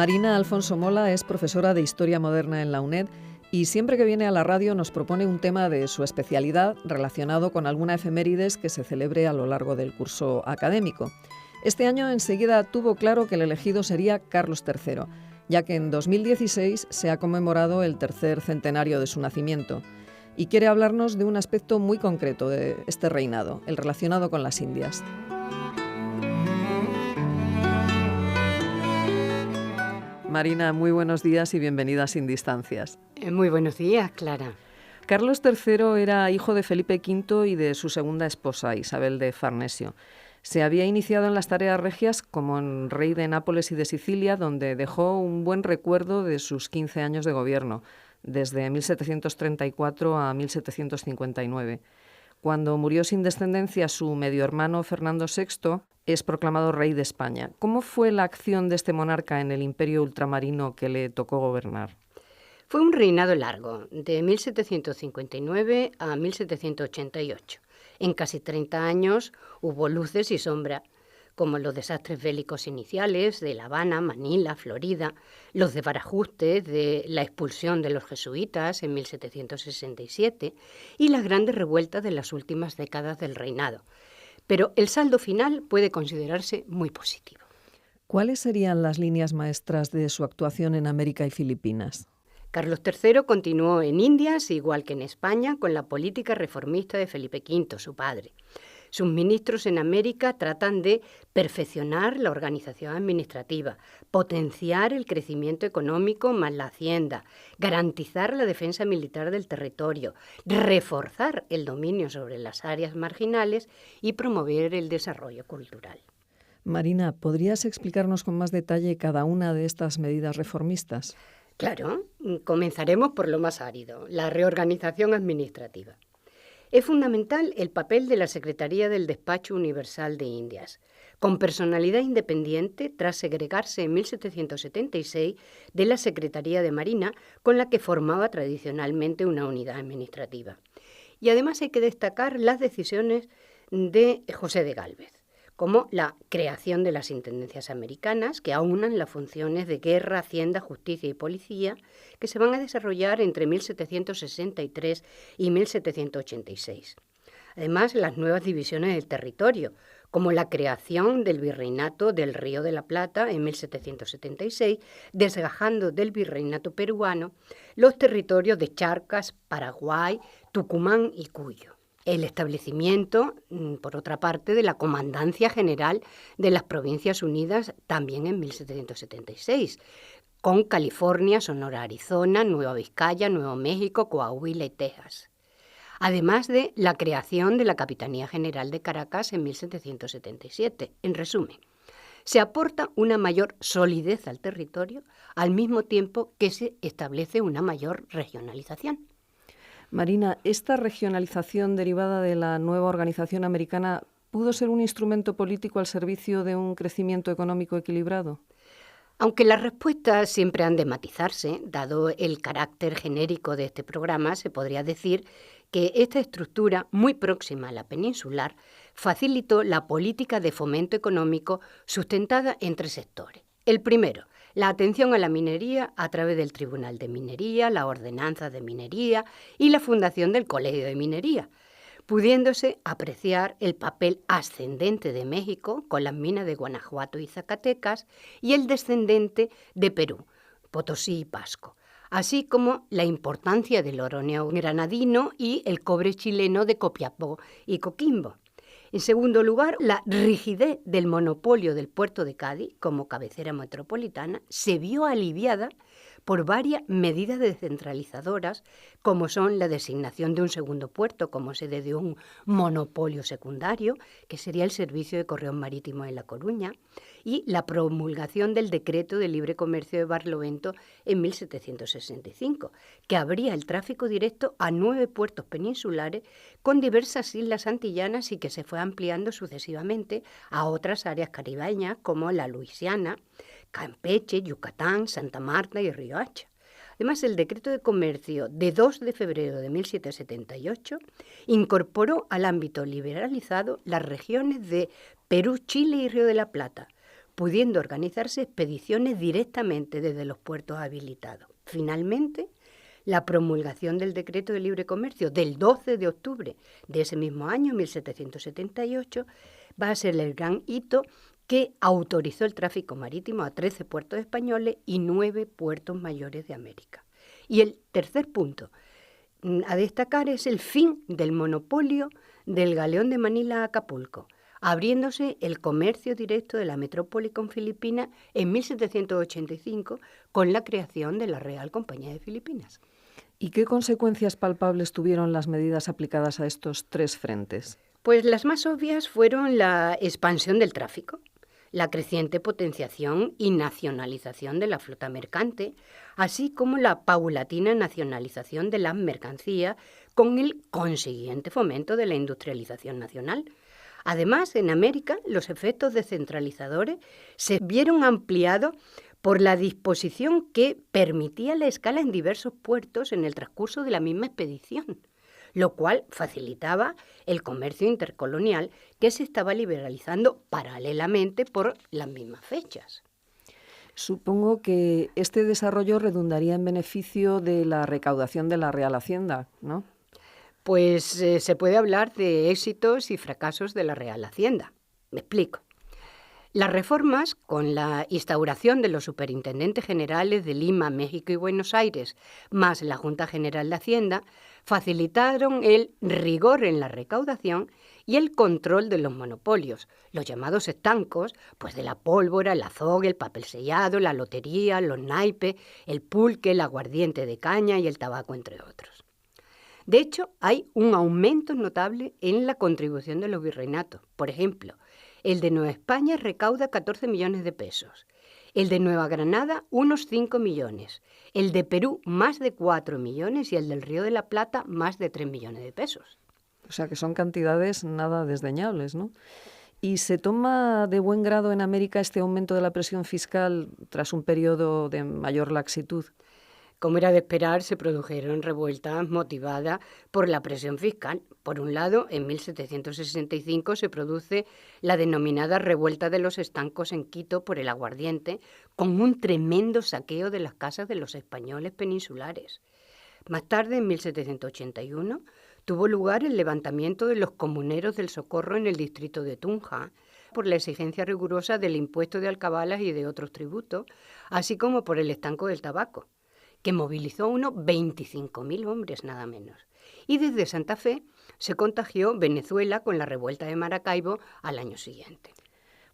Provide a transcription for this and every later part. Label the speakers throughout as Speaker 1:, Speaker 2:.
Speaker 1: Marina Alfonso Mola es profesora de Historia Moderna en la UNED y siempre que viene a la radio nos propone un tema de su especialidad relacionado con alguna efemérides que se celebre a lo largo del curso académico. Este año enseguida tuvo claro que el elegido sería Carlos III, ya que en 2016 se ha conmemorado el tercer centenario de su nacimiento y quiere hablarnos de un aspecto muy concreto de este reinado, el relacionado con las Indias. Marina, muy buenos días y bienvenida a Sin Distancias.
Speaker 2: Muy buenos días, Clara.
Speaker 1: Carlos III era hijo de Felipe V y de su segunda esposa, Isabel de Farnesio. Se había iniciado en las tareas regias como rey de Nápoles y de Sicilia, donde dejó un buen recuerdo de sus 15 años de gobierno, desde 1734 a 1759. Cuando murió sin descendencia su medio hermano Fernando VI, es proclamado rey de España. ¿Cómo fue la acción de este monarca en el imperio ultramarino que le tocó gobernar?
Speaker 2: Fue un reinado largo, de 1759 a 1788. En casi 30 años hubo luces y sombras, como los desastres bélicos iniciales de La Habana, Manila, Florida, los desbarajustes de la expulsión de los jesuitas en 1767 y las grandes revueltas de las últimas décadas del reinado. Pero el saldo final puede considerarse muy positivo.
Speaker 1: ¿Cuáles serían las líneas maestras de su actuación en América y Filipinas?
Speaker 2: Carlos III continuó en Indias, igual que en España, con la política reformista de Felipe V, su padre. Sus ministros en América tratan de perfeccionar la organización administrativa, potenciar el crecimiento económico más la hacienda, garantizar la defensa militar del territorio, reforzar el dominio sobre las áreas marginales y promover el desarrollo cultural.
Speaker 1: Marina, ¿podrías explicarnos con más detalle cada una de estas medidas reformistas?
Speaker 2: Claro, comenzaremos por lo más árido, la reorganización administrativa. Es fundamental el papel de la Secretaría del Despacho Universal de Indias, con personalidad independiente tras segregarse en 1776 de la Secretaría de Marina, con la que formaba tradicionalmente una unidad administrativa. Y además hay que destacar las decisiones de José de Gálvez, como la creación de las intendencias americanas, que aunan las funciones de guerra, hacienda, justicia y policía, que se van a desarrollar entre 1763 y 1786. Además, las nuevas divisiones del territorio, como la creación del Virreinato del Río de la Plata en 1776, desgajando del Virreinato peruano los territorios de Charcas, Paraguay, Tucumán y Cuyo. El establecimiento, por otra parte, de la Comandancia General de las Provincias Unidas también en 1776, con California, Sonora, Arizona, Nueva Vizcaya, Nuevo México, Coahuila y Texas. Además de la creación de la Capitanía General de Caracas en 1777. En resumen, se aporta una mayor solidez al territorio al mismo tiempo que se establece una mayor regionalización.
Speaker 1: Marina, ¿esta regionalización derivada de la nueva organización americana pudo ser un instrumento político al servicio de un crecimiento económico equilibrado?
Speaker 2: Aunque las respuestas siempre han de matizarse, dado el carácter genérico de este programa, se podría decir que esta estructura, muy próxima a la peninsular, facilitó la política de fomento económico sustentada en 3 sectores. El primero, la atención a la minería a través del Tribunal de Minería, la Ordenanza de Minería y la fundación del Colegio de Minería, pudiéndose apreciar el papel ascendente de México con las minas de Guanajuato y Zacatecas y el descendente de Perú, Potosí y Pasco, así como la importancia del oro neogranadino y el cobre chileno de Copiapó y Coquimbo. En segundo lugar, la rigidez del monopolio del puerto de Cádiz como cabecera metropolitana se vio aliviada por varias medidas descentralizadoras, como son la designación de un segundo puerto como sede de un monopolio secundario, que sería el Servicio de Correos Marítimos en La Coruña, y la promulgación del Decreto de Libre Comercio de Barlovento en 1765, que abría el tráfico directo a 9 puertos peninsulares con diversas islas antillanas y que se fue ampliando sucesivamente a otras áreas caribeñas como la Luisiana, Campeche, Yucatán, Santa Marta y Riohacha. Además, el Decreto de Comercio de 2 de febrero de 1778 incorporó al ámbito liberalizado las regiones de Perú, Chile y Río de la Plata, pudiendo organizarse expediciones directamente desde los puertos habilitados. Finalmente, la promulgación del Decreto de Libre Comercio del 12 de octubre de ese mismo año, 1778, va a ser el gran hito que autorizó el tráfico marítimo a 13 puertos españoles y 9 puertos mayores de América. Y el tercer punto a destacar es el fin del monopolio del galeón de Manila a Acapulco, abriéndose el comercio directo de la metrópoli con Filipinas en 1785 con la creación de la Real Compañía de Filipinas.
Speaker 1: ¿Y qué consecuencias palpables tuvieron las medidas aplicadas a estos 3 frentes?
Speaker 2: Pues las más obvias fueron la expansión del tráfico, la creciente potenciación y nacionalización de la flota mercante, así como la paulatina nacionalización de las mercancías con el consiguiente fomento de la industrialización nacional. Además, en América, los efectos descentralizadores se vieron ampliados por la disposición que permitía la escala en diversos puertos en el transcurso de la misma expedición, lo cual facilitaba el comercio intercolonial que se estaba liberalizando paralelamente por las mismas fechas.
Speaker 1: Supongo que este desarrollo redundaría en beneficio de la recaudación de la Real Hacienda, ¿no?
Speaker 2: Pues se puede hablar de éxitos y fracasos de la Real Hacienda. Me explico. Las reformas, con la instauración de los superintendentes generales de Lima, México y Buenos Aires, más la Junta General de Hacienda, facilitaron el rigor en la recaudación y el control de los monopolios, los llamados estancos, pues de la pólvora, el azogue, el papel sellado, la lotería, los naipes, el pulque, el aguardiente de caña y el tabaco, entre otros. De hecho, hay un aumento notable en la contribución de los virreinatos. Por ejemplo, el de Nueva España recauda 14 millones de pesos, el de Nueva Granada unos 5 millones, el de Perú más de 4 millones y el del Río de la Plata más de 3 millones de pesos.
Speaker 1: O sea que son cantidades nada desdeñables, ¿no? ¿Y se toma de buen grado en América este aumento de la presión fiscal tras un periodo de mayor laxitud?
Speaker 2: Como era de esperar, se produjeron revueltas motivadas por la presión fiscal. Por un lado, en 1765 se produce la denominada Revuelta de los Estancos en Quito por el aguardiente, con un tremendo saqueo de las casas de los españoles peninsulares. Más tarde, en 1781, tuvo lugar el levantamiento de los comuneros del Socorro en el distrito de Tunja, por la exigencia rigurosa del impuesto de alcabalas y de otros tributos, así como por el estanco del tabaco, que movilizó a unos 25.000 hombres nada menos. Y desde Santa Fe se contagió Venezuela con la revuelta de Maracaibo al año siguiente.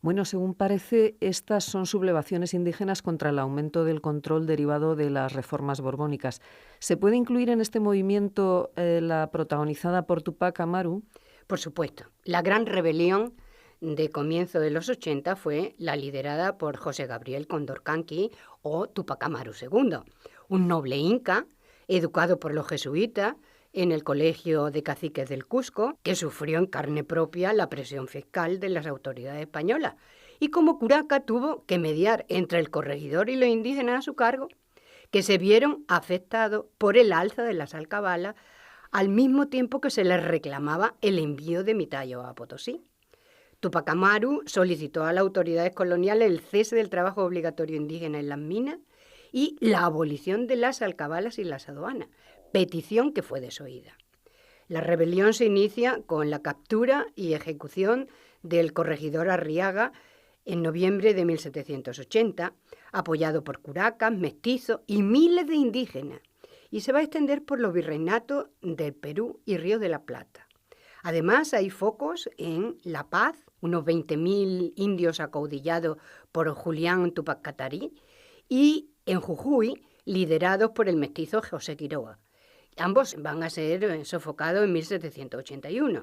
Speaker 1: Bueno, según parece, estas son sublevaciones indígenas contra el aumento del control derivado de las reformas borbónicas. ¿Se puede incluir en este movimiento la protagonizada por Tupac Amaru?
Speaker 2: Por supuesto. La gran rebelión de comienzo de los 80 fue la liderada por José Gabriel Condorcanqui o Tupac Amaru II, un noble inca educado por los jesuitas en el Colegio de Caciques del Cusco, que sufrió en carne propia la presión fiscal de las autoridades españolas y como curaca tuvo que mediar entre el corregidor y los indígenas a su cargo, que se vieron afectados por el alza de las alcabalas al mismo tiempo que se les reclamaba el envío de Mitayo a Potosí. Tupac Amaru solicitó a las autoridades coloniales el cese del trabajo obligatorio indígena en las minas y la abolición de las alcabalas y las aduanas, petición que fue desoída. La rebelión se inicia con la captura y ejecución del corregidor Arriaga en noviembre de 1780, apoyado por curacas, mestizos y miles de indígenas, y se va a extender por los virreinatos del Perú y Río de la Plata. Además, hay focos en La Paz, unos 20.000 indios acaudillados por Julián Tupac Katari, y en Jujuy, liderados por el mestizo José Quiroga. Ambos van a ser sofocados en 1781.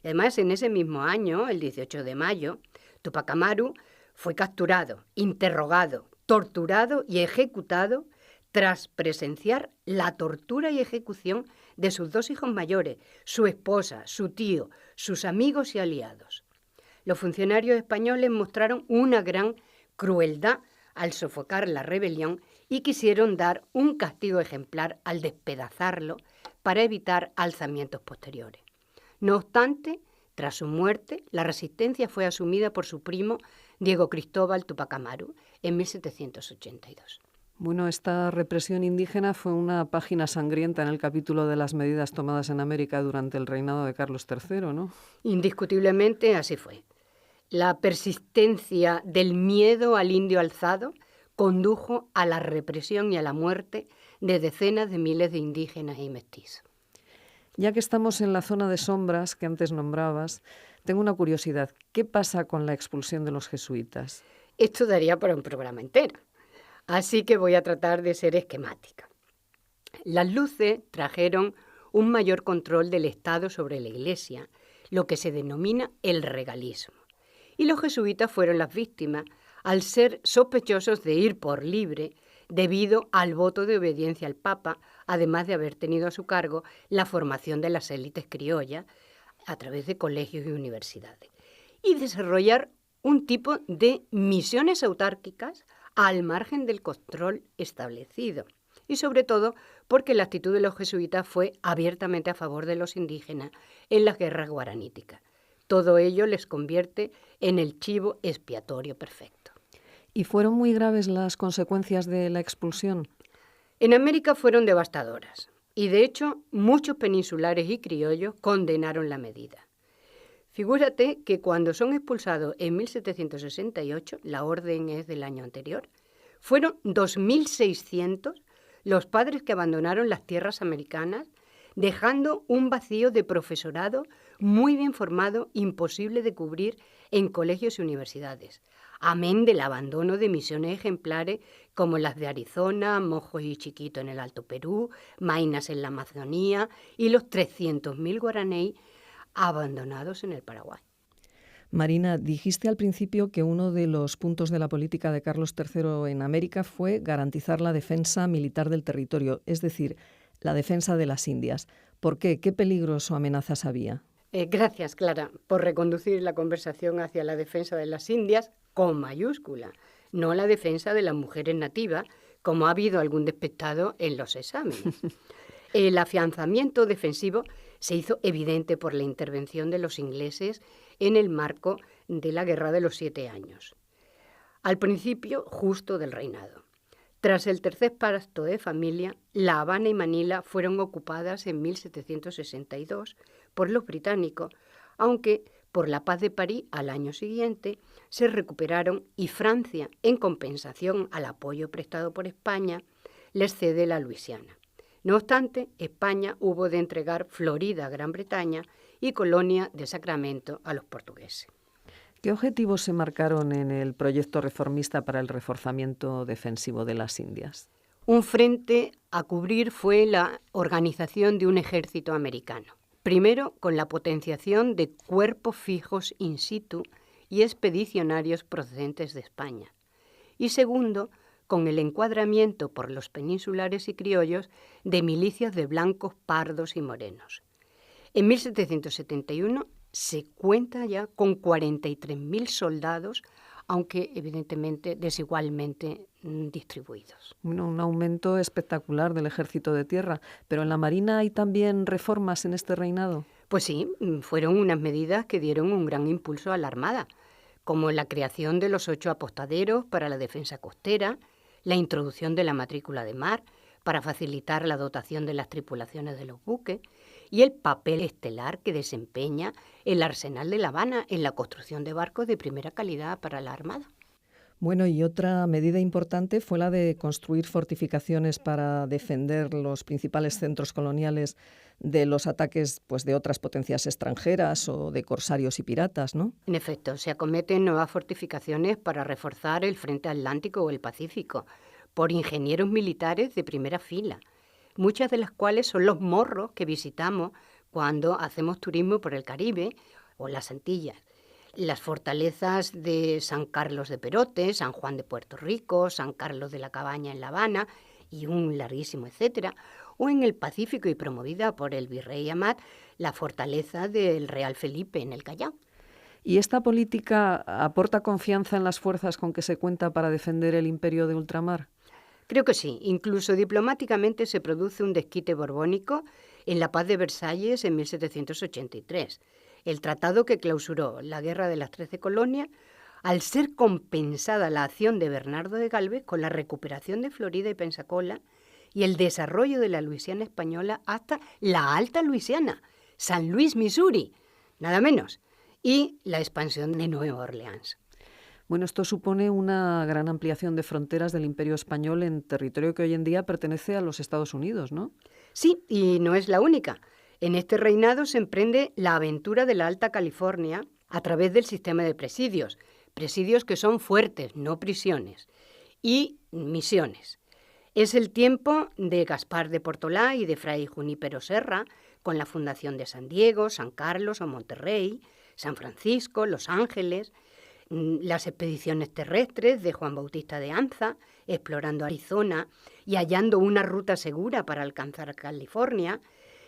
Speaker 2: Y además, en ese mismo año, el 18 de mayo, Tupac Amaru fue capturado, interrogado, torturado y ejecutado tras presenciar la tortura y ejecución de sus 2 hijos mayores, su esposa, su tío, sus amigos y aliados. Los funcionarios españoles mostraron una gran crueldad al sofocar la rebelión y quisieron dar un castigo ejemplar al despedazarlo para evitar alzamientos posteriores. No obstante, Tras su muerte, la resistencia fue asumida por su primo Diego Cristóbal Túpac Amaru en 1782.
Speaker 1: Bueno, esta represión indígena fue una página sangrienta en el capítulo de las medidas tomadas en América durante el reinado de Carlos III, ¿no?
Speaker 2: Indiscutiblemente así fue. La persistencia del miedo al indio alzado condujo a la represión y a la muerte de decenas de miles de indígenas y mestizos.
Speaker 1: Ya que estamos en la zona de sombras que antes nombrabas, tengo una curiosidad. ¿Qué pasa con la expulsión de los jesuitas?
Speaker 2: Esto daría para un programa entero, así que voy a tratar de ser esquemática. Las luces trajeron un mayor control del Estado sobre la Iglesia, lo que se denomina el regalismo. Y los jesuitas fueron las víctimas al ser sospechosos de ir por libre debido al voto de obediencia al Papa, además de haber tenido a su cargo la formación de las élites criollas a través de colegios y universidades, y desarrollar un tipo de misiones autárquicas al margen del control establecido. Y sobre todo porque la actitud de los jesuitas fue abiertamente a favor de los indígenas en las guerras guaraníticas. Todo ello les convierte en el chivo expiatorio perfecto.
Speaker 1: ¿Y fueron muy graves las consecuencias de la expulsión?
Speaker 2: En América fueron devastadoras y, de hecho, muchos peninsulares y criollos condenaron la medida. Figúrate que cuando son expulsados en 1768, la orden es del año anterior, fueron 2.600 los padres que abandonaron las tierras americanas, dejando un vacío de profesorado muy bien formado, imposible de cubrir en colegios y universidades, amén del abandono de misiones ejemplares como las de Arizona, Mojos y Chiquito en el Alto Perú, Mainas en la Amazonía y los 300.000 guaraní abandonados en el Paraguay.
Speaker 1: Marina, dijiste al principio que uno de los puntos de la política de Carlos III en América fue garantizar la defensa militar del territorio, es decir, la defensa de las Indias. ¿Por qué? ¿Qué peligros o amenazas había?
Speaker 2: Gracias, Clara, por reconducir la conversación hacia la defensa de las Indias con mayúscula, no la defensa de las mujeres nativas, como ha habido algún despistado en los exámenes. El afianzamiento defensivo se hizo evidente por la intervención de los ingleses en el marco de la Guerra de los 7 años, al principio justo del reinado. Tras el tercer pacto de familia, La Habana y Manila fueron ocupadas en 1762 por los británicos, aunque por la Paz de París al año siguiente se recuperaron y Francia, en compensación al apoyo prestado por España, les cede la Luisiana. No obstante, España hubo de entregar Florida a Gran Bretaña y Colonia de Sacramento a los portugueses.
Speaker 1: ¿Qué objetivos se marcaron en el proyecto reformista para el reforzamiento defensivo de las Indias?
Speaker 2: Un frente a cubrir fue la organización de un ejército americano. Primero, con la potenciación de cuerpos fijos in situ y expedicionarios procedentes de España. Y segundo, con el encuadramiento por los peninsulares y criollos de milicias de blancos, pardos y morenos. En 1771 se cuenta ya con 43.000 soldados, aunque evidentemente desigualmente distribuidos.
Speaker 1: Bueno, un aumento espectacular del ejército de tierra, pero en la Marina hay también reformas en este reinado.
Speaker 2: Pues sí, fueron unas medidas que dieron un gran impulso a la Armada, como la creación de los 8 apostaderos para la defensa costera, la introducción de la matrícula de mar para facilitar la dotación de las tripulaciones de los buques y el papel estelar que desempeña el Arsenal de La Habana en la construcción de barcos de primera calidad para la Armada.
Speaker 1: Bueno, y otra medida importante fue la de construir fortificaciones para defender los principales centros coloniales de los ataques de otras potencias extranjeras o de corsarios y piratas, ¿no?
Speaker 2: En efecto, se acometen nuevas fortificaciones para reforzar el frente atlántico o el Pacífico por ingenieros militares de primera fila, muchas de las cuales son los morros que visitamos cuando hacemos turismo por el Caribe o las Antillas. Las fortalezas de San Carlos de Perote, San Juan de Puerto Rico, San Carlos de la Cabaña en La Habana y un larguísimo etcétera, o en el Pacífico y promovida por el virrey Amat, la fortaleza del Real Felipe en el Callao.
Speaker 1: ¿Y esta política aporta confianza en las fuerzas con que se cuenta para defender el imperio de ultramar?
Speaker 2: Creo que sí. Incluso diplomáticamente se produce un desquite borbónico en la Paz de Versalles en 1783. el tratado que clausuró la Guerra de las 13 Colonias, al ser compensada la acción de Bernardo de Galvez con la recuperación de Florida y Pensacola y el desarrollo de la Luisiana española hasta la Alta Luisiana, San Luis, Missouri, nada menos, y la expansión de Nueva Orleans.
Speaker 1: Bueno, esto supone una gran ampliación de fronteras del Imperio Español en territorio que hoy en día pertenece a los Estados Unidos, ¿no?
Speaker 2: Sí, y no es la única. En este reinado se emprende la aventura de la Alta California a través del sistema de presidios que son fuertes, no prisiones, y misiones. Es el tiempo de Gaspar de Portolá y de Fray Junípero Serra, con la fundación de San Diego, San Carlos o Monterrey, San Francisco, Los Ángeles, las expediciones terrestres de Juan Bautista de Anza, explorando Arizona y hallando una ruta segura para alcanzar California,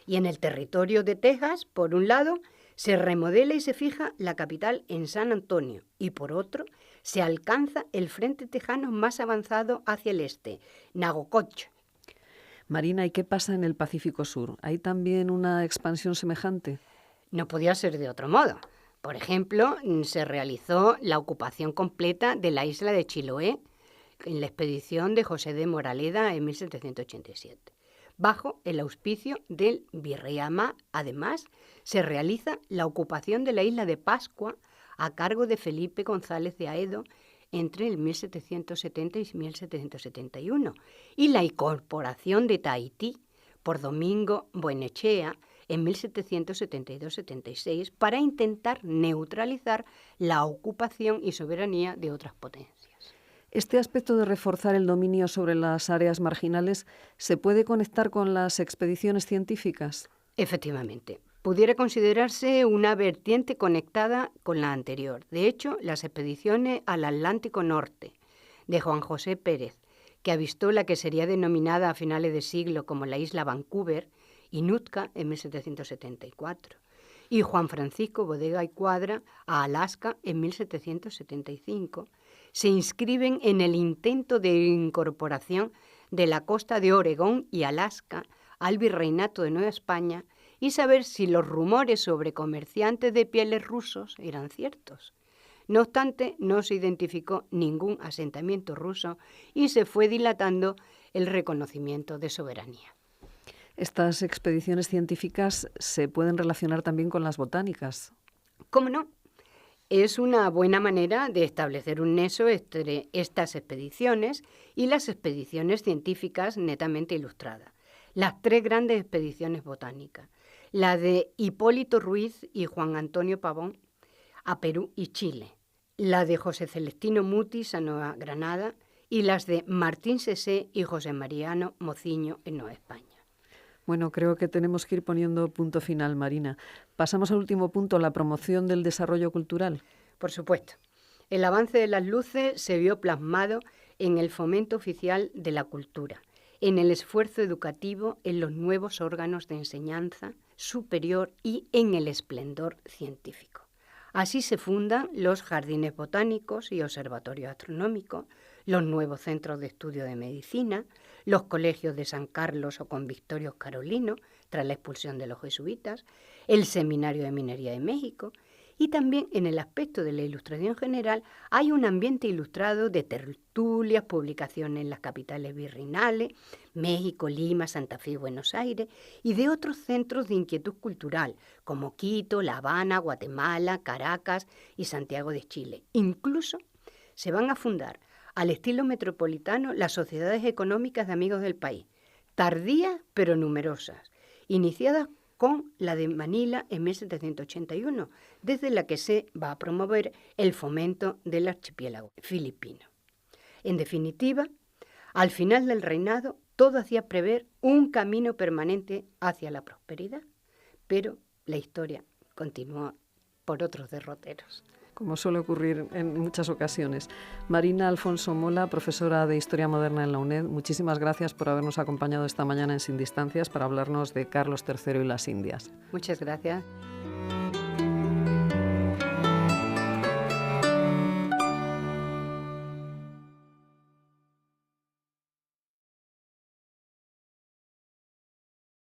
Speaker 2: y en el territorio de Texas, por un lado, se remodela y se fija la capital en San Antonio y por otro se alcanza el frente tejano más avanzado hacia el este, Nagococh.
Speaker 1: Marina, ¿y qué pasa en el Pacífico Sur? ¿Hay también una expansión semejante?
Speaker 2: No podía ser de otro modo. Por ejemplo, se realizó la ocupación completa de la isla de Chiloé en la expedición de José de Moraleda en 1787. Bajo el auspicio del virrey Amá, además, se realiza la ocupación de la isla de Pascua a cargo de Felipe González de Aedo entre el 1770 y 1771 y la incorporación de Tahití por Domingo Buenechea en 1772-76 para intentar neutralizar la ocupación y soberanía de otras potencias.
Speaker 1: ¿Este aspecto de reforzar el dominio sobre las áreas marginales se puede conectar con las expediciones científicas?
Speaker 2: Efectivamente, pudiera considerarse una vertiente conectada con la anterior. De hecho, las expediciones al Atlántico Norte de Juan José Pérez, que avistó la que sería denominada a finales de siglo como la isla Vancouver, y Nootka en 1774, y Juan Francisco Bodega y Cuadra a Alaska en 1775, se inscriben en el intento de incorporación de la costa de Oregón y Alaska al Virreinato de Nueva España y saber si los rumores sobre comerciantes de pieles rusos eran ciertos. No obstante, no se identificó ningún asentamiento ruso y se fue dilatando el reconocimiento de soberanía.
Speaker 1: ¿Estas expediciones científicas se pueden relacionar también con las botánicas?
Speaker 2: ¿Cómo no? Es una buena manera de establecer un nexo entre estas expediciones y las expediciones científicas netamente ilustradas. Las tres grandes expediciones botánicas, la de Hipólito Ruiz y Juan Antonio Pavón a Perú y Chile, la de José Celestino Mutis a Nueva Granada y las de Martín Sesé y José Mariano Mociño en Nueva España.
Speaker 1: Bueno, creo que tenemos que ir poniendo punto final, Marina. Pasamos al último punto, la promoción del desarrollo cultural.
Speaker 2: Por supuesto. El avance de las luces se vio plasmado en el fomento oficial de la cultura, en el esfuerzo educativo, en los nuevos órganos de enseñanza superior y en el esplendor científico. Así se fundan los jardines botánicos y observatorios astronómicos, los nuevos centros de estudio de medicina, los colegios de San Carlos o Convictorios Carolinos, tras la expulsión de los jesuitas, el Seminario de Minería de México, y también en el aspecto de la ilustración general hay un ambiente ilustrado de tertulias, publicaciones en las capitales virreinales, México, Lima, Santa Fe y Buenos Aires, y de otros centros de inquietud cultural, como Quito, La Habana, Guatemala, Caracas y Santiago de Chile. Incluso se van a fundar, al estilo metropolitano, las sociedades económicas de amigos del país, tardías pero numerosas, iniciadas con la de Manila en 1781, desde la que se va a promover el fomento del archipiélago filipino. En definitiva, al final del reinado, todo hacía prever un camino permanente hacia la prosperidad, pero la historia continuó por otros derroteros.
Speaker 1: Como suele ocurrir en muchas ocasiones. Marina Alfonso Mola, profesora de Historia Moderna en la UNED, muchísimas gracias por habernos acompañado esta mañana en Sin Distancias para hablarnos de Carlos III y las Indias.
Speaker 2: Muchas gracias.